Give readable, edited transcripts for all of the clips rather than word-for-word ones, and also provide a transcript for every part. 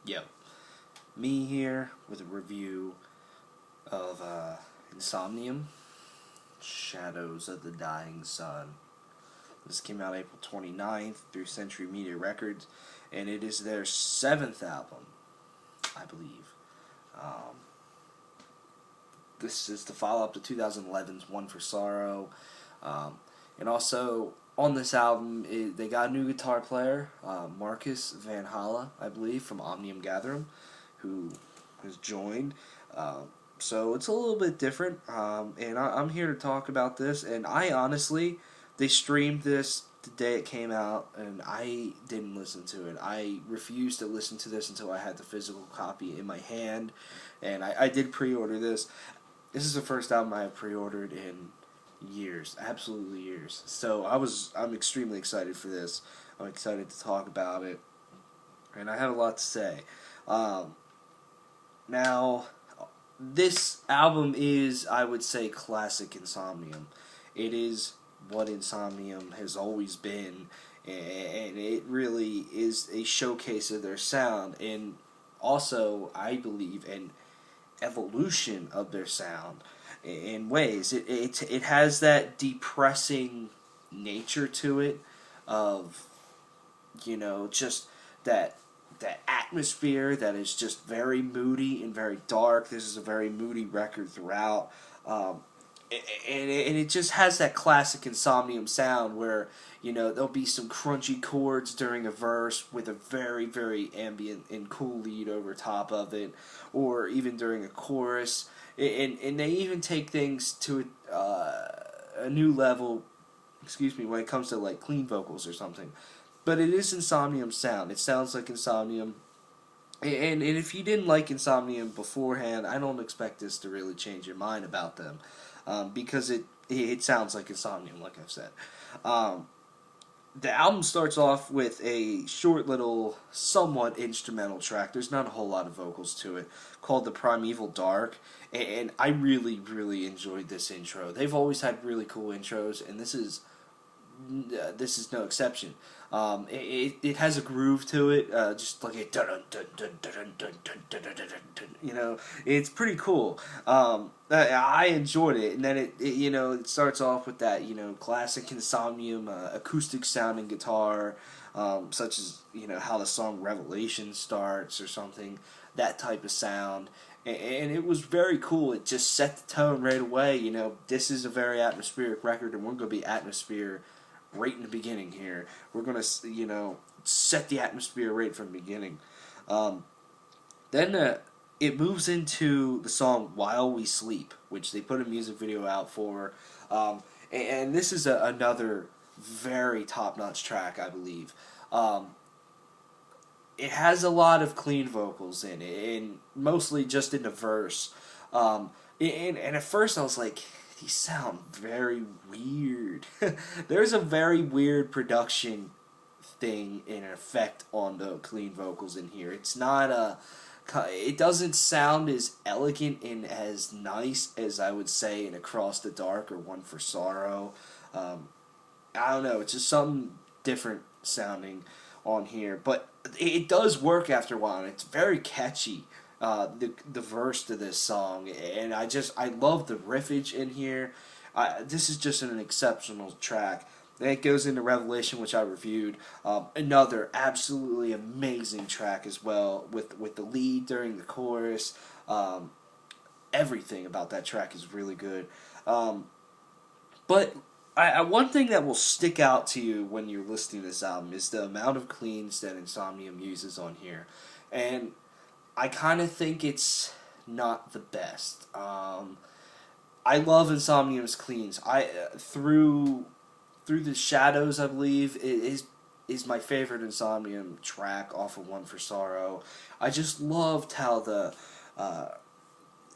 Yo, me here with a review of Insomnium, Shadows of the Dying Sun. This came out April 29th through Century Media Records, and it is their 7th album, I believe. Um, this is the follow-up to 2011's One for Sorrow. And also, on this album, they got a new guitar player, Marcus Van Halla, I believe, from Omnium Gatherum, who has joined. So it's a little bit different, and I'm here to talk about this. And I honestly, they streamed this the day it came out, and I didn't listen to it. I refused to listen to this until I had the physical copy in my hand, and I did pre-order this. This is the first album I have pre-ordered in years, absolutely years. So I'm extremely excited for this. I'm excited to talk about it, and I have a lot to say. Now, this album is, I would say, classic Insomnium. It is what Insomnium has always been, and it really is a showcase of their sound, and also, I believe, an evolution of their sound in ways. It has that depressing nature to it of, just that atmosphere that is just very moody and very dark. This is a very moody record throughout. And it just has that classic Insomnium sound where, there'll be some crunchy chords during a verse with a very, very ambient and cool lead over top of it, or even during a chorus. And they even take things to a new level, when it comes to like clean vocals or something. But it is Insomnium sound. It sounds like Insomnium. And if you didn't like Insomnium beforehand, I don't expect this to really change your mind about them. Because it sounds like Insomnium, like I've said. The album starts off with a short little, somewhat instrumental track. There's not a whole lot of vocals to it, called The Primeval Dark. And I really, really enjoyed this intro. They've always had really cool intros, and this is no exception. It has a groove to it, just like a dun dun dun dun dun dun dun dun dun dun. It's pretty cool. I enjoyed it, and then it starts off with that classic Insomnium acoustic sounding guitar, such as how the song Revelation starts or something, that type of sound. And it was very cool. It just set the tone right away. This is a very atmospheric record, and we're going to be atmosphere right in the beginning here. We're going to, set the atmosphere right from the beginning. Then it moves into the song While We Sleep, which they put a music video out for. And this is another very top-notch track, I believe. It has a lot of clean vocals in it, and mostly just in the verse. And at first I was like, these sound very weird. There's a very weird production thing and effect on the clean vocals in here. It's not it doesn't sound as elegant and as nice as I would say in Across the Dark or One for Sorrow. I don't know, it's just something different sounding on here, but it does work after a while, and it's very catchy. The verse to this song, and I love the riffage in here. This is just an exceptional track. Then it goes into Revelation, which I reviewed. Another absolutely amazing track as well, with the lead during the chorus. Everything about that track is really good. But one thing that will stick out to you when you're listening to this album is the amount of cleans that Insomnium uses on here. And I kind of think it's not the best. I love Insomnium's cleans. Through the Shadows, I believe, is my favorite Insomnium track off of One for Sorrow. I just loved how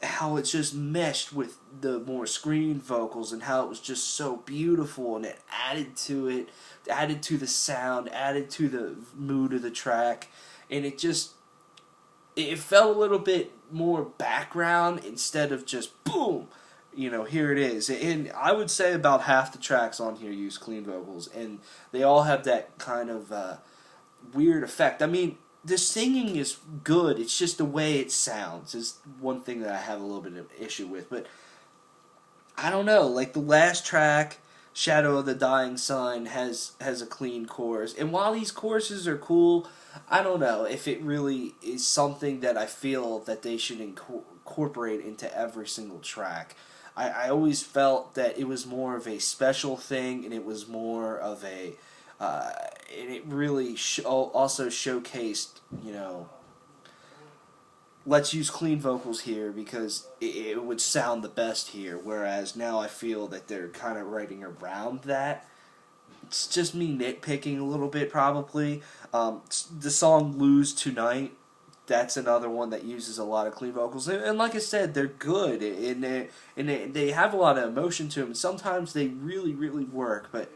how it's just meshed with the more screamed vocals, and how it was just so beautiful, and it added to the sound, added to the mood of the track, and it felt a little bit more background instead of just boom, here it is. And I would say about half the tracks on here use clean vocals, and they all have that kind of weird effect. I mean, the singing is good. It's just the way it sounds is one thing that I have a little bit of issue with. But I don't know. Like the last track, "Shadow of the Dying Sun," has a clean chorus, and while these choruses are cool, I don't know if it really is something that I feel that they should incorporate into every single track. I always felt that it was more of a special thing, and it was more of a and it really also showcased, let's use clean vocals here because it would sound the best here. Whereas now I feel that they're kind of writing around that. It's just me nitpicking a little bit, probably. The song "Lose Tonight," that's another one that uses a lot of clean vocals, and like I said, they're good, and they have a lot of emotion to them. Sometimes they really, really work, but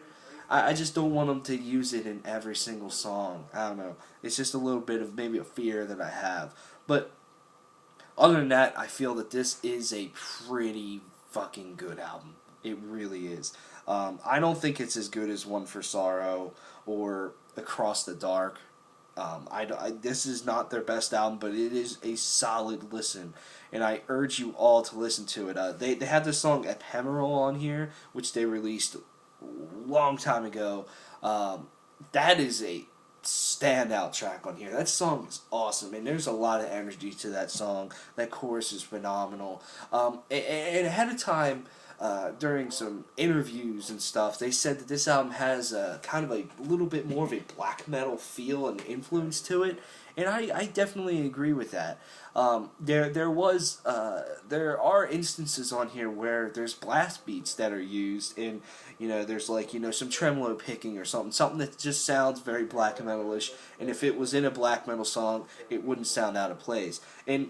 I just don't want them to use it in every single song. I don't know. It's just a little bit of maybe a fear that I have, but other than that, I feel that this is a pretty fucking good album. It really is. I don't think it's as good as "One for Sorrow" or "Across the Dark." This is not their best album, but it is a solid listen, and I urge you all to listen to it. They had the song "Ephemeral" on here, which they released a long time ago. That is a standout track on here. That song is awesome, and there's a lot of energy to that song. That chorus is phenomenal. And ahead of time, during some interviews and stuff, they said that this album has a kind of a little bit more of a black metal feel and influence to it, and I definitely agree with that. There are instances on here where there's blast beats that are used, and there's like some tremolo picking or something that just sounds very black metalish, and if it was in a black metal song, it wouldn't sound out of place. And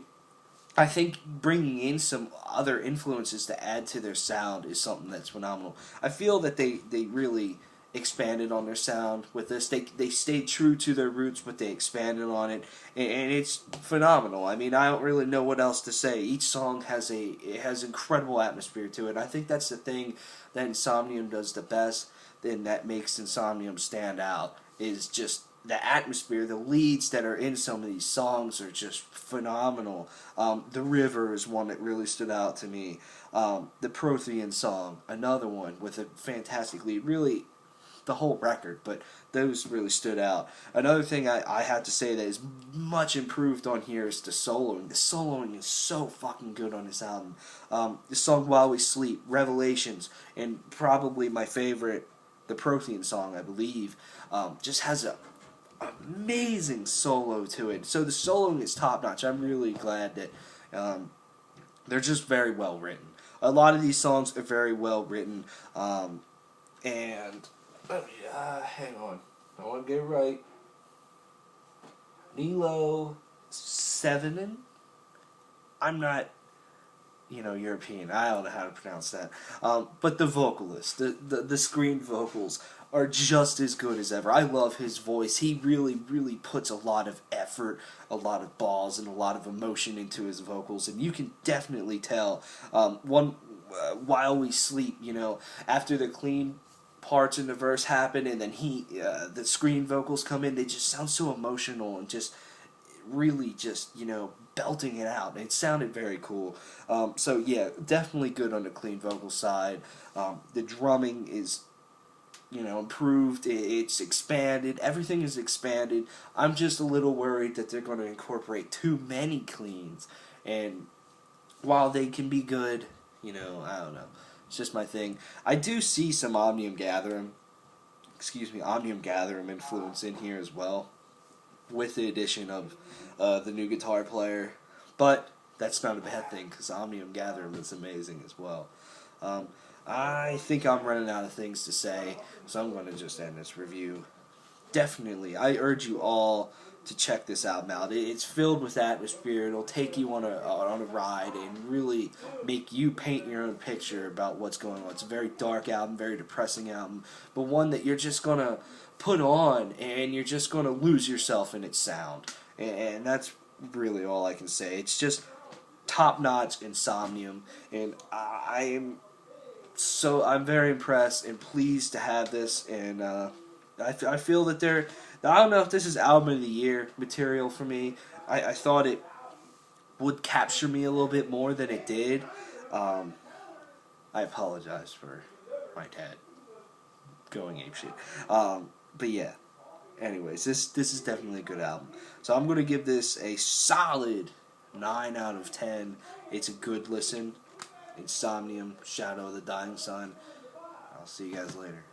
I think bringing in some other influences to add to their sound is something that's phenomenal. I feel that they really expanded on their sound with this. They stayed true to their roots, but they expanded on it, and it's phenomenal. I mean, I don't really know what else to say. Each song has incredible atmosphere to it. I think that's the thing that Insomnium does the best, and that makes Insomnium stand out, is just the atmosphere. The leads that are in some of these songs are just phenomenal. The River is one that really stood out to me. The Prothean song, another one with a fantastic lead. Really, the whole record, but those really stood out. Another thing I have to say that is much improved on here is the soloing. The soloing is so fucking good on this album. The song "While We Sleep," "Revelations," and probably my favorite, the Prothean song, I believe, just has a amazing solo to it. So the soloing is top notch. I'm really glad that they're just very well written. A lot of these songs are very well written, and hang on, I want to get it right. Nilo Sevenin. I'm not European. I don't know how to pronounce that. But the vocalist, the screen vocals are just as good as ever. I love his voice. He really, really puts a lot of effort, a lot of balls, and a lot of emotion into his vocals, and you can definitely tell. While We Sleep, after the clean parts in the verse happen, and then the screen vocals come in, they just sound so emotional and just really just belting it out. It sounded very cool. So yeah, definitely good on the clean vocal side. The drumming is improved. It's expanded. Everything is expanded. I'm just a little worried that they're going to incorporate too many cleans, and while they can be good, I don't know. It's just my thing. I do see some Omnium Gatherum influence in here as well, with the addition of the new guitar player. But that's not a bad thing, because Omnium Gatherum is amazing as well. I think I'm running out of things to say, so I'm going to just end this review. Definitely, I urge you all to check this album out. It's filled with atmosphere. It'll take you on a ride and really make you paint your own picture about what's going on. It's a very dark album, very depressing album, but one that you're just going to put on and you're just going to lose yourself in its sound. And that's really all I can say. It's just top-notch Insomnium, and I'm very impressed and pleased to have this, and I feel that they're. I don't know if this is album of the year material for me. I thought it would capture me a little bit more than it did. I apologize for my dad going apeshit. But yeah. Anyways, this is definitely a good album. So I'm gonna give this a solid 9 out of 10. It's a good listen. Insomnium, Shadow of the Dying Sun. I'll see you guys later.